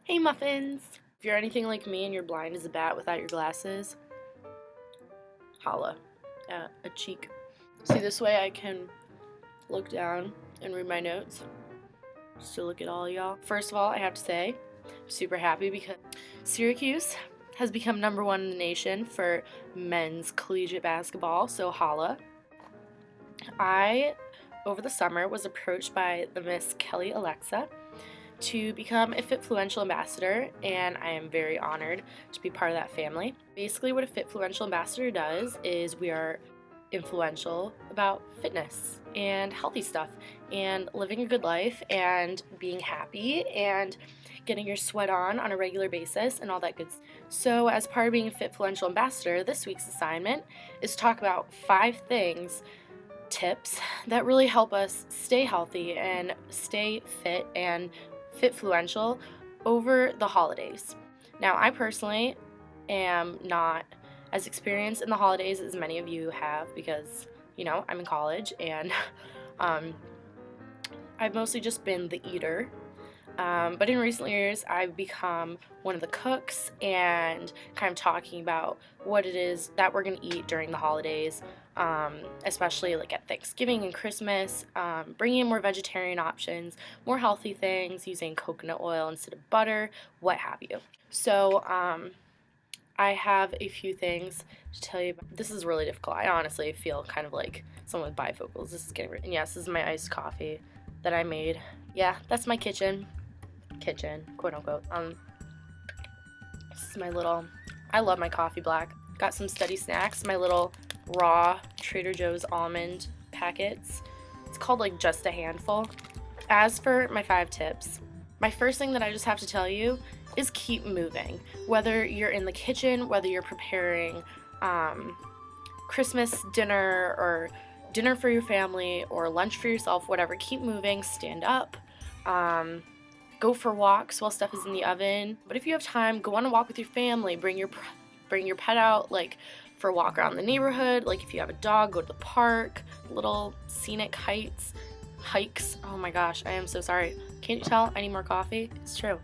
Hey muffins! If you're anything like me and you're blind as a bat without your glasses, holla at a cheek. See, this way I can look down and read my notes. Just to look at all y'all. First of all, I have to say, I'm super happy because Syracuse has become #1 in the nation for men's collegiate basketball, so holla. I, over the summer, was approached by the Miss Kelly Alexa to become a FitFluential ambassador, and I am very honored to be part of that family. Basically, what a FitFluential ambassador does is we are influential about fitness and healthy stuff and living a good life and being happy and getting your sweat on a regular basis and all that good stuff. So as part of being a FitFluential ambassador, this week's assignment is to talk about 5 tips that really help us stay healthy and stay fit and FitFluential over the holidays. Now, I personally am not as experienced in the holidays as many of you have because, I'm in college and I've mostly just been the eater. But in recent years, I've become one of the cooks and kind of talking about what it is that we're going to eat during the holidays, especially like at Thanksgiving and Christmas, bringing in more vegetarian options, more healthy things, using coconut oil instead of butter, what have you. So I have a few things to tell you about. This is really difficult. I honestly feel kind of like someone with bifocals. This is getting weird. And yes, this is my iced coffee that I made. Yeah, that's my kitchen, quote unquote. This is my little, I love my coffee black. Got some study snacks, my little raw Trader Joe's almond packets. It's called like Just a Handful. As for my 5 tips, my first thing that I just have to tell you is keep moving. Whether you're in the kitchen, whether you're preparing Christmas dinner or dinner for your family or lunch for yourself, whatever, keep moving, stand up. Go for walks while stuff is in the oven. But if you have time, go on a walk with your family. Bring your pet out, like for a walk around the neighborhood. Like if you have a dog, go to the park. Little scenic hikes. Oh my gosh, I am so sorry. Can't you tell? I need more coffee. It's true.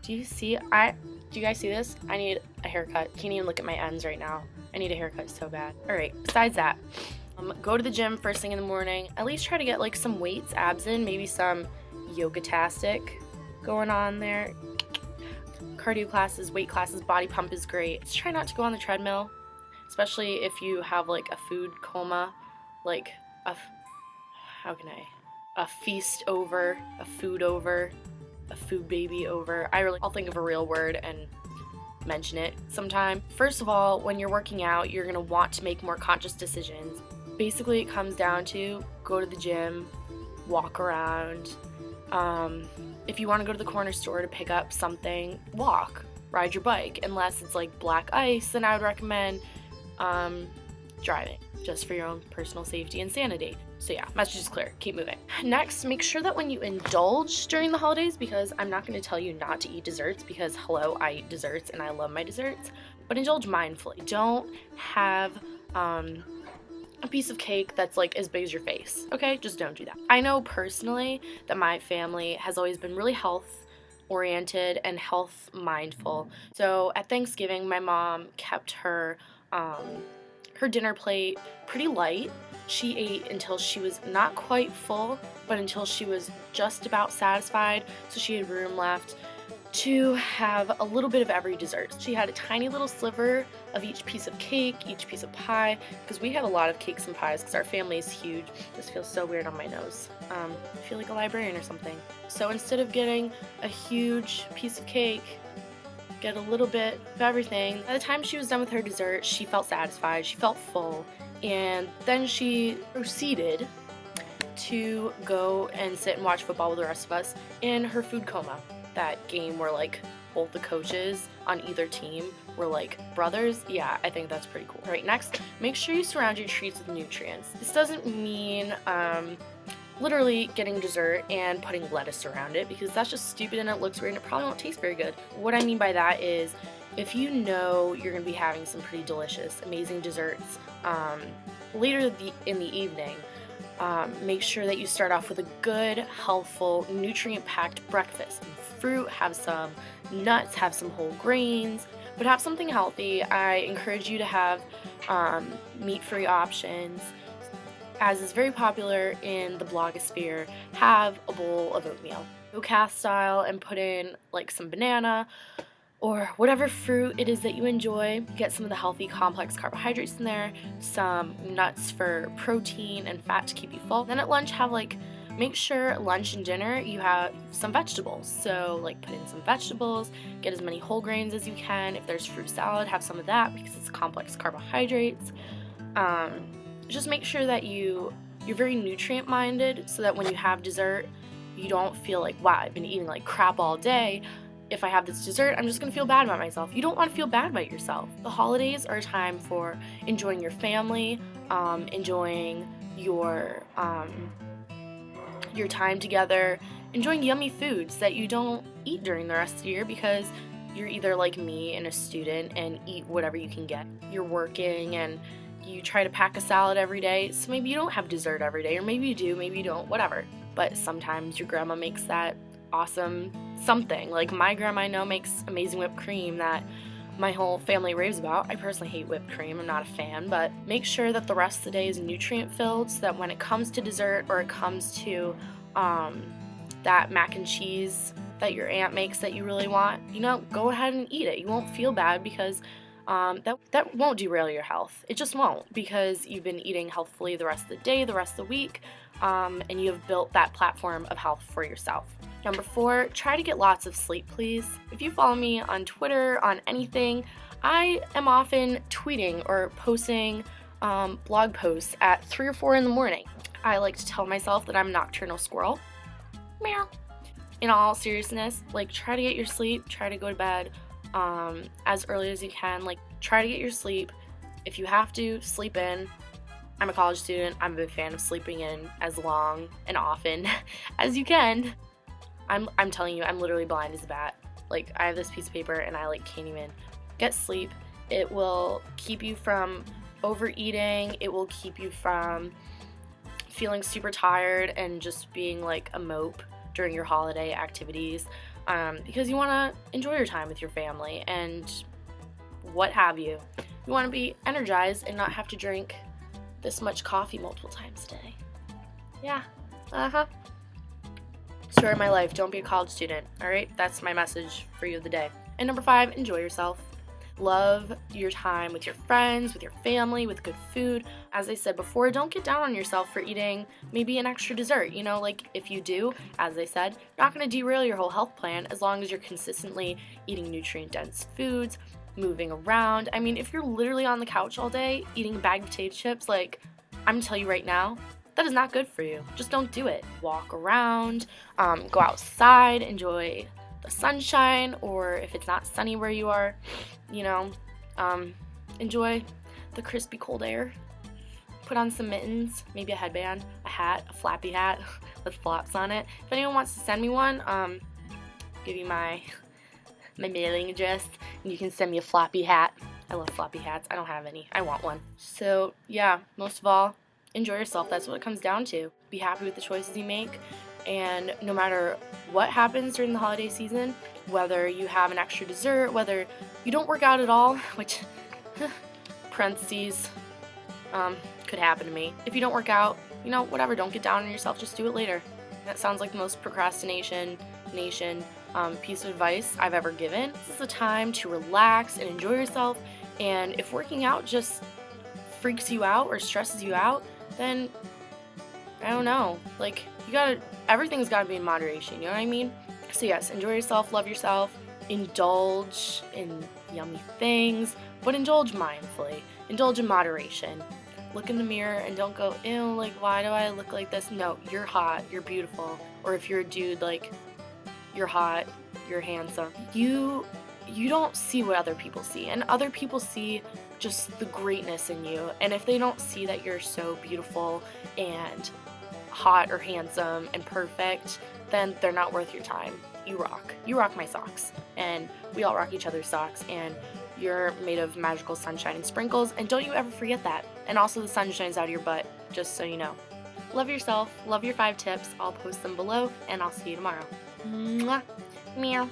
Do you guys see this? I need a haircut. Can't even look at my ends right now. I need a haircut so bad. All right. Besides that, go to the gym first thing in the morning. At least try to get like some weights, abs in, maybe some yoga-tastic going on there. Cardio classes, weight classes, body pump is great. Just try not to go on the treadmill, especially if you have like a food coma, like a feast over, a food over, a food baby over. I'll think of a real word and mention it sometime. First of all, when you're working out, you're gonna want to make more conscious decisions. Basically, it comes down to go to the gym, walk around. If you want to go to the corner store to pick up something, walk, ride your bike. Unless it's like black ice, then I would recommend driving, just for your own personal safety and sanity. So yeah, message is clear. Keep moving. Next, make sure that when you indulge during the holidays, because I'm not going to tell you not to eat desserts, because hello, I eat desserts and I love my desserts, but indulge mindfully. Don't have a piece of cake that's like as big as your face, okay? Just don't do that. I know personally that my family has always been really health oriented and health mindful. So at Thanksgiving, my mom kept her dinner plate pretty light. She ate until she was not quite full, but until she was just about satisfied, so she had room left to have a little bit of every dessert. She had a tiny little sliver of each piece of cake, each piece of pie, because we have a lot of cakes and pies because our family is huge. This feels so weird on my nose. I feel like a librarian or something. So instead of getting a huge piece of cake, get a little bit of everything. By the time she was done with her dessert, she felt satisfied, she felt full, and then she proceeded to go and sit and watch football with the rest of us in her food coma. That game where like both the coaches on either team were like brothers. Yeah, I think that's pretty cool. All right, next, make sure you surround your treats with nutrients. This doesn't mean literally getting dessert and putting lettuce around it, because that's just stupid and it looks weird and it probably won't taste very good. What I mean by that is if you know you're going to be having some pretty delicious, amazing desserts later in the evening, make sure that you start off with a good, healthful, nutrient-packed breakfast. fruit, have some nuts, have some whole grains, but have something healthy. I encourage you to have meat-free options. As is very popular in the blogosphere, have a bowl of oatmeal. Go cast style and put in like some banana or whatever fruit it is that you enjoy. Get some of the healthy complex carbohydrates in there, some nuts for protein and fat to keep you full. Then at lunch make sure lunch and dinner you have some vegetables. So like put in some vegetables, get as many whole grains as you can. If there's fruit salad, have some of that because it's complex carbohydrates. Just make sure that you're very nutrient minded so that when you have dessert, you don't feel like, wow, I've been eating like crap all day. If I have this dessert, I'm just gonna feel bad about myself. You don't want to feel bad about yourself. The holidays are a time for enjoying your family, enjoying your time together, enjoying yummy foods that you don't eat during the rest of the year because you're either like me and a student and eat whatever you can get. You're working and you try to pack a salad every day, so maybe you don't have dessert every day, or maybe you do, maybe you don't, whatever. But sometimes your grandma makes that awesome something. Like my grandma I know makes amazing whipped cream that my whole family raves about. I personally hate whipped cream, I'm not a fan, but make sure that the rest of the day is nutrient filled so that when it comes to dessert or it comes to that mac and cheese that your aunt makes that you really want, go ahead and eat it. You won't feel bad because that won't derail your health. It just won't, because you've been eating healthfully the rest of the day, the rest of the week, and you have built that platform of health for yourself. Number 4, try to get lots of sleep, please. If you follow me on Twitter, on anything, I am often tweeting or posting blog posts at 3 or 4 in the morning. I like to tell myself that I'm a nocturnal squirrel. Meow. In all seriousness, try to get your sleep, try to go to bed as early as you can. Try to get your sleep. If you have to, sleep in. I'm a college student. I'm a big fan of sleeping in as long and often as you can. I'm telling you, I'm literally blind as a bat. I have this piece of paper and I can't even get sleep. It will keep you from overeating. It will keep you from feeling super tired and just being a mope during your holiday activities, because you want to enjoy your time with your family and what have you. You want to be energized and not have to drink this much coffee multiple times a day. Yeah, Story of my life, don't be a college student, alright? That's my message for you of the day. And number 5, enjoy yourself. Love your time with your friends, with your family, with good food. As I said before, don't get down on yourself for eating maybe an extra dessert. If you do, as I said, you're not going to derail your whole health plan as long as you're consistently eating nutrient-dense foods, moving around. I mean, if you're literally on the couch all day eating a bag of potato chips, I'm going to tell you right now, that is not good for you. Just don't do it. Walk around, go outside, enjoy the sunshine, or if it's not sunny where you are, enjoy the crispy cold air. Put on some mittens, maybe a headband, a hat, a flappy hat with flaps on it. If anyone wants to send me one, give you my mailing address and you can send me a floppy hat. I love floppy hats. I don't have any. I want one. So yeah, most of all, enjoy yourself. That's what it comes down to. Be happy with the choices you make, and no matter what happens during the holiday season, whether you have an extra dessert, whether you don't work out at all, which parentheses could happen to me. If you don't work out, whatever, don't get down on yourself, just do it later. That sounds like the most procrastination nation piece of advice I've ever given. This is a time to relax and enjoy yourself, and if working out just freaks you out or stresses you out, then I don't know, everything's gotta be in moderation, you know what I mean? So yes, enjoy yourself, love yourself, indulge in yummy things, but indulge mindfully, indulge in moderation. Look in the mirror and don't go, ew, why do I look like this? No, you're hot, you're beautiful. Or if you're a dude, you're hot, you're handsome. You don't see what other people see, and other people see just the greatness in you. And if they don't see that you're so beautiful and hot or handsome and perfect, then they're not worth your time. You rock. You rock my socks. And we all rock each other's socks. And you're made of magical sunshine and sprinkles. And don't you ever forget that. And also the sun shines out of your butt, just so you know. Love yourself. Love your 5 tips. I'll post them below. And I'll see you tomorrow. Mwah. Meow.